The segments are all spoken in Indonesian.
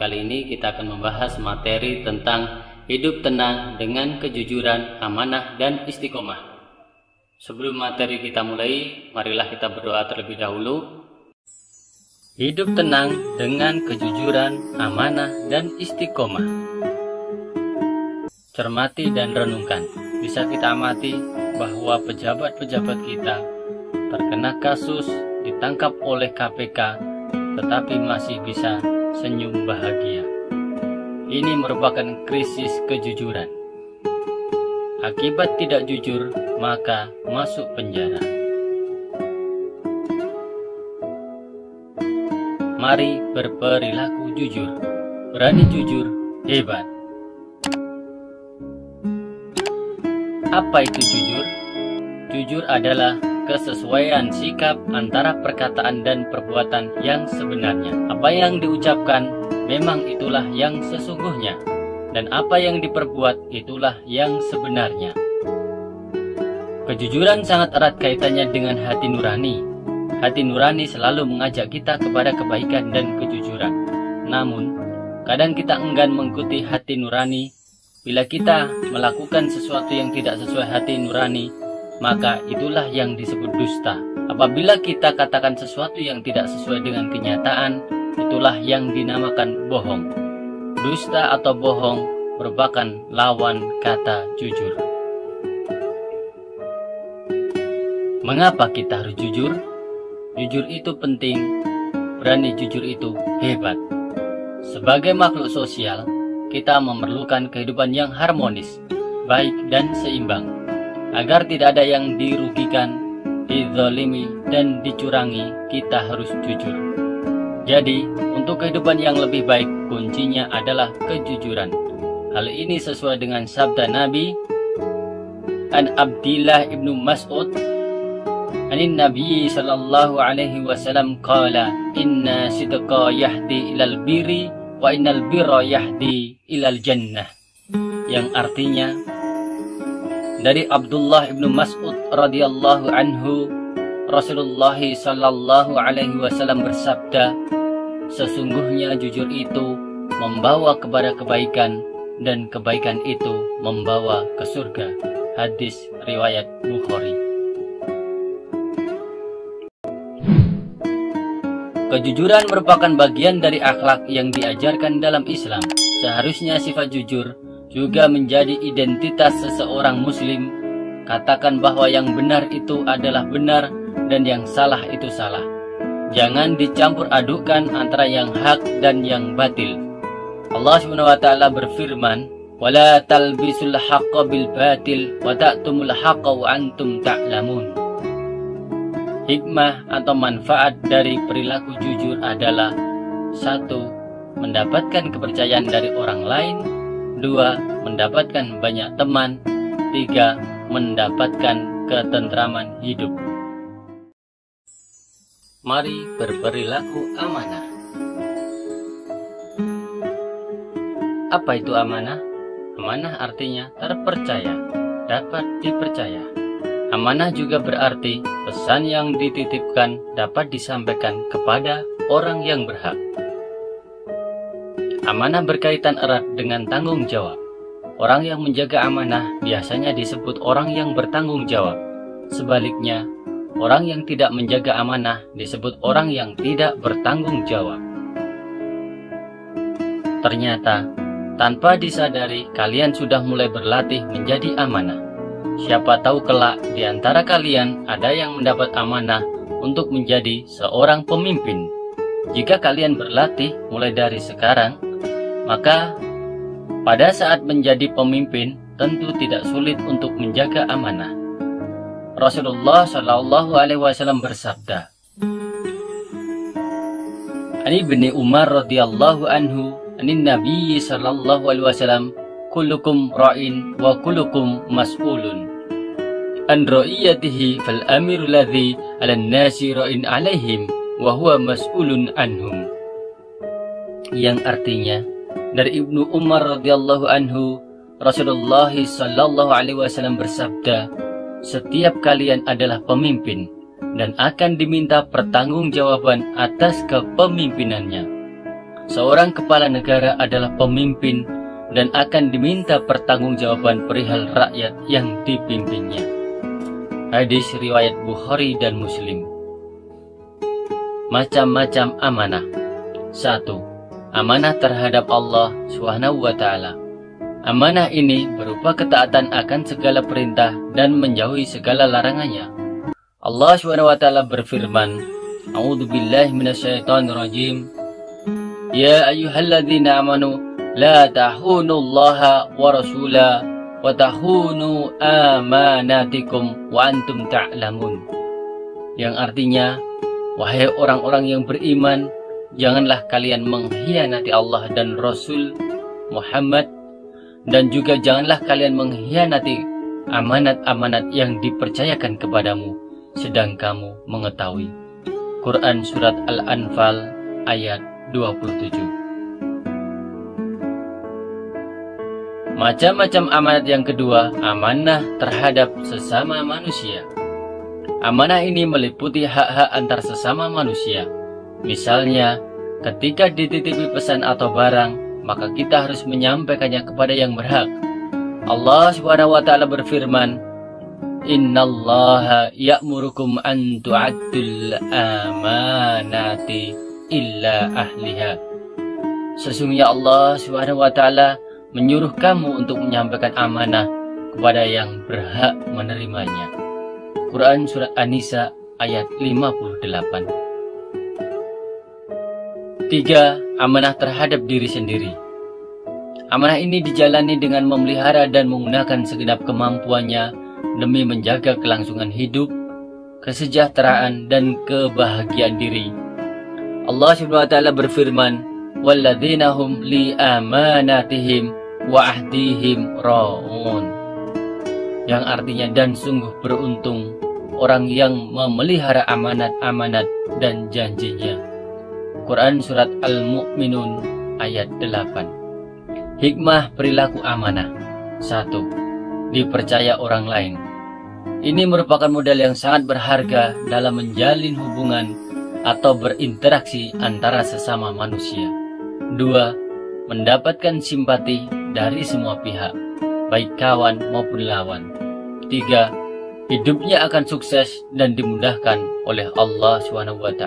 kali ini kita akan membahas materi tentang hidup tenang dengan kejujuran, amanah, dan istiqomah. Sebelum materi kita mulai, marilah kita berdoa terlebih dahulu. Hidup tenang dengan kejujuran, amanah, dan istiqomah. Cermati dan renungkan. Bisa kita amati bahwa pejabat-pejabat kita terkena kasus, ditangkap oleh KPK, tetapi masih bisa senyum bahagia. Ini merupakan krisis kejujuran. Akibat tidak jujur, maka masuk penjara. Mari berperilaku jujur. Berani jujur, hebat. Apa itu jujur? Jujur adalah kesesuaian sikap antara perkataan dan perbuatan yang sebenarnya. Apa yang diucapkan memang itulah yang sesungguhnya, dan apa yang diperbuat itulah yang sebenarnya. Kejujuran sangat erat kaitannya dengan hati nurani. Hati nurani selalu mengajak kita kepada kebaikan dan kejujuran. Namun, kadang kita enggan mengikuti hati nurani. Bila kita melakukan sesuatu yang tidak sesuai hati nurani, maka itulah yang disebut dusta. Apabila kita katakan sesuatu yang tidak sesuai dengan kenyataan, itulah yang dinamakan bohong. Dusta atau bohong merupakan lawan kata jujur. Mengapa kita harus jujur? Jujur itu penting, berani jujur itu hebat. Sebagai makhluk sosial, kita memerlukan kehidupan yang harmonis, baik dan seimbang. Agar tidak ada yang dirugikan, dizalimi, dan dicurangi, kita harus jujur. Jadi, untuk kehidupan yang lebih baik, kuncinya adalah kejujuran. Hal ini sesuai dengan sabda Nabi an Abdillah ibnu Mas'ud anin Nabi sallallahu alaihi wasallam qala inna sidqa yahdi ilal birri wa innal birra yahdi ilal jannah, yang artinya dari Abdullah ibnu Mas'ud radhiyallahu anhu, Rasulullah sallallahu alaihi wasallam bersabda, sesungguhnya jujur itu membawa kepada kebaikan, dan kebaikan itu membawa ke surga. Hadis riwayat Bukhari. Kejujuran merupakan bagian dari akhlak yang diajarkan dalam Islam. Seharusnya sifat jujur juga menjadi identitas seseorang muslim. Katakan bahwa yang benar itu adalah benar dan yang salah itu salah. Jangan dicampur adukkan antara yang hak dan yang batil. Allah SWT berfirman, "Wala talbisul haqqa bil batil wa ta'tumul haqqa wa antum ta'lamun." Hikmah atau manfaat dari perilaku jujur adalah: 1. Mendapatkan kepercayaan dari orang lain. 2. Mendapatkan banyak teman. 3. Mendapatkan ketentraman hidup. Mari berperilaku amanah. Apa itu amanah? Amanah artinya terpercaya, dapat dipercaya. Amanah juga berarti pesan yang dititipkan dapat disampaikan kepada orang yang berhak. Amanah berkaitan erat dengan tanggung jawab. Orang yang menjaga amanah biasanya disebut orang yang bertanggung jawab. Sebaliknya, orang yang tidak menjaga amanah disebut orang yang tidak bertanggung jawab. Ternyata, tanpa disadari kalian sudah mulai berlatih menjadi amanah. Siapa tahu kelak di antara kalian ada yang mendapat amanah untuk menjadi seorang pemimpin. Jika kalian berlatih mulai dari sekarang, maka pada saat menjadi pemimpin tentu tidak sulit untuk menjaga amanah. Rasulullah Shallallahu Alaihi Wasallam bersabda, "Ani bin Umar radhiyallahu anhu, anin Nabi Shallallahu Alaihi Wasallam, kullukum ra'in wa kullukum mas'ulun an ra'iyatihi fal amiru ladzi 'alan nasi ra'in 'alaihim wa huwa mas'ulun anhum." Yang artinya, dari Ibnu Umar radhiyallahu anhu, Rasulullah sallallahu alaihi wasallam bersabda, "Setiap kalian adalah pemimpin dan akan diminta pertanggungjawaban atas kepemimpinannya. seorang kepala negara adalah pemimpin dan akan diminta pertanggungjawaban perihal rakyat yang dipimpinnya. Hadis riwayat Bukhari dan Muslim. Macam-macam amanah. 1. Amanah terhadap Allah SWT. Amanah ini berupa ketaatan akan segala perintah dan menjauhi segala larangannya. Allah SWT berfirman, A'udzubillahi minasyaitonirrajim. Ya ayyuhalladzina amanu la tahunullaha wa rasula wa tahunu amanatikum wa antum ta'lamun. Yang artinya, wahai orang-orang yang beriman, janganlah kalian mengkhianati Allah dan Rasul Muhammad, dan juga janganlah kalian mengkhianati amanat-amanat yang dipercayakan kepadamu, sedang kamu mengetahui. Quran Surat Al-Anfal ayat 27. Macam-macam amanat yang kedua, amanah terhadap sesama manusia. Amanah ini meliputi hak-hak antar sesama manusia. Misalnya, ketika dititipi pesan atau barang, maka kita harus menyampaikannya kepada yang berhak. Allah SWT berfirman, Innallaha ya'murukum an tu'addul amanati illa ahliha. Sesungguhnya Allah SWT menyuruh kamu untuk menyampaikan amanah kepada yang berhak menerimanya. Quran Surat An-Nisa ayat 58. 3. Amanah terhadap diri sendiri. Amanah ini dijalani dengan memelihara dan menggunakan segenap kemampuannya demi menjaga kelangsungan hidup, kesejahteraan, dan kebahagiaan diri. Allah SWT berfirman, Walladzina hum li amanatihim wa ahdihim ra'un. Yang artinya, dan sungguh beruntung orang yang memelihara amanat-amanat dan janjinya. Quran Surat Al-Mu'minun ayat 8. Hikmah perilaku amanah. 1. Dipercaya orang lain. Ini merupakan modal yang sangat berharga dalam menjalin hubungan atau berinteraksi antara sesama manusia. 2. Mendapatkan simpati dari semua pihak, baik kawan maupun lawan. 3. Hidupnya akan sukses dan dimudahkan oleh Allah SWT.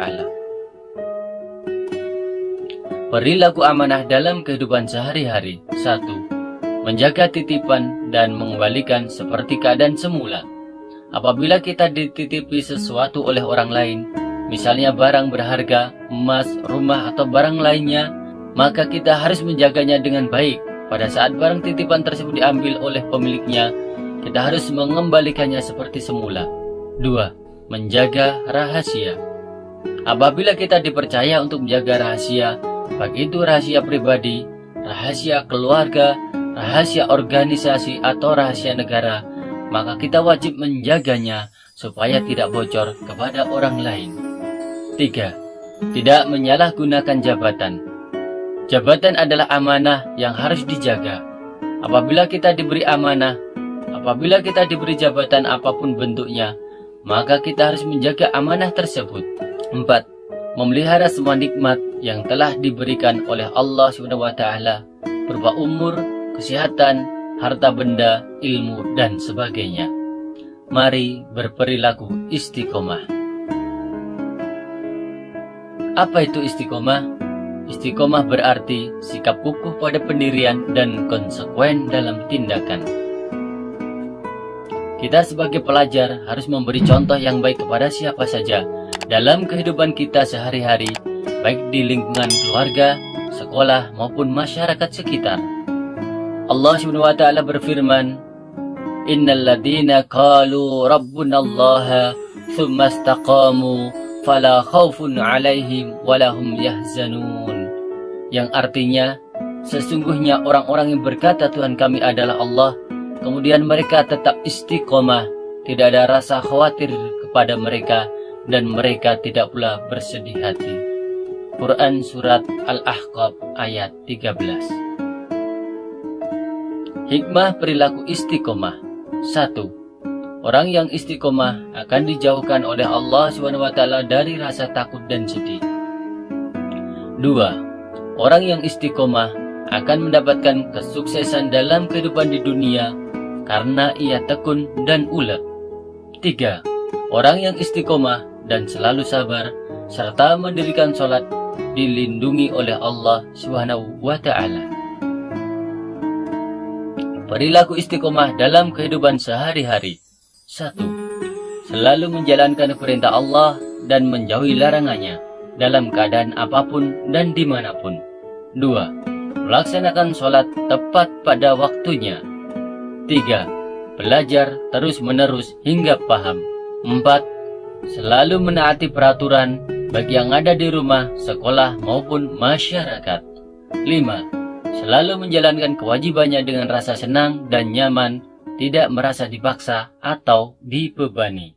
Perilaku amanah dalam kehidupan sehari-hari. 1. Menjaga titipan dan mengembalikan seperti keadaan semula. Apabila kita dititipi sesuatu oleh orang lain, misalnya barang berharga, emas, rumah, atau barang lainnya, maka kita harus menjaganya dengan baik. Pada saat barang titipan tersebut diambil oleh pemiliknya, kita harus mengembalikannya seperti semula. 2. Menjaga rahasia. Apabila kita dipercaya untuk menjaga rahasia, baik itu rahasia pribadi, rahasia keluarga, rahasia organisasi, atau rahasia negara, maka kita wajib menjaganya supaya tidak bocor kepada orang lain. 3. Tidak menyalahgunakan jabatan. Jabatan adalah amanah yang harus dijaga. Apabila kita diberi amanah, apabila kita diberi jabatan apapun bentuknya, maka kita harus menjaga amanah tersebut. 4. Memelihara semua nikmat yang telah diberikan oleh Allah SWT berupa umur, kesehatan, harta benda, ilmu, dan sebagainya. Mari berperilaku istiqomah. Apa itu istiqomah? Istiqomah berarti sikap kukuh pada pendirian dan konsekuen dalam tindakan. Kita sebagai pelajar harus memberi contoh yang baik kepada siapa saja dalam kehidupan kita sehari-hari, baik di lingkungan keluarga, sekolah, maupun masyarakat sekitar. Allah SWT berfirman, Innal ladhina qalu rabbunallaha thumma istaqamu fala khawfun alaihim walahum yahzanun. Yang artinya, sesungguhnya orang-orang yang berkata Tuhan kami adalah Allah, kemudian mereka tetap istiqomah, tidak ada rasa khawatir kepada mereka, dan mereka tidak pula bersedih hati. Quran Surat Al-Ahqaf ayat 13. Hikmah perilaku istiqomah. 1. Orang yang istiqomah akan dijauhkan oleh Allah SWT dari rasa takut dan sedih. 2. Orang yang istiqomah akan mendapatkan kesuksesan dalam kehidupan di dunia karena ia tekun dan ulet. 3. Orang yang istiqomah dan selalu sabar serta mendirikan sholat dilindungi oleh Allah SWT. Perilaku istiqomah dalam kehidupan sehari-hari. 1. Selalu menjalankan perintah Allah dan menjauhi larangannya dalam keadaan apapun dan dimanapun. 2. Melaksanakan sholat tepat pada waktunya. 3. Belajar terus-menerus hingga paham. 4. Selalu menaati peraturan bagi yang ada di rumah, sekolah maupun masyarakat. 5. Selalu menjalankan kewajibannya dengan rasa senang dan nyaman, tidak merasa dipaksa atau dibebani.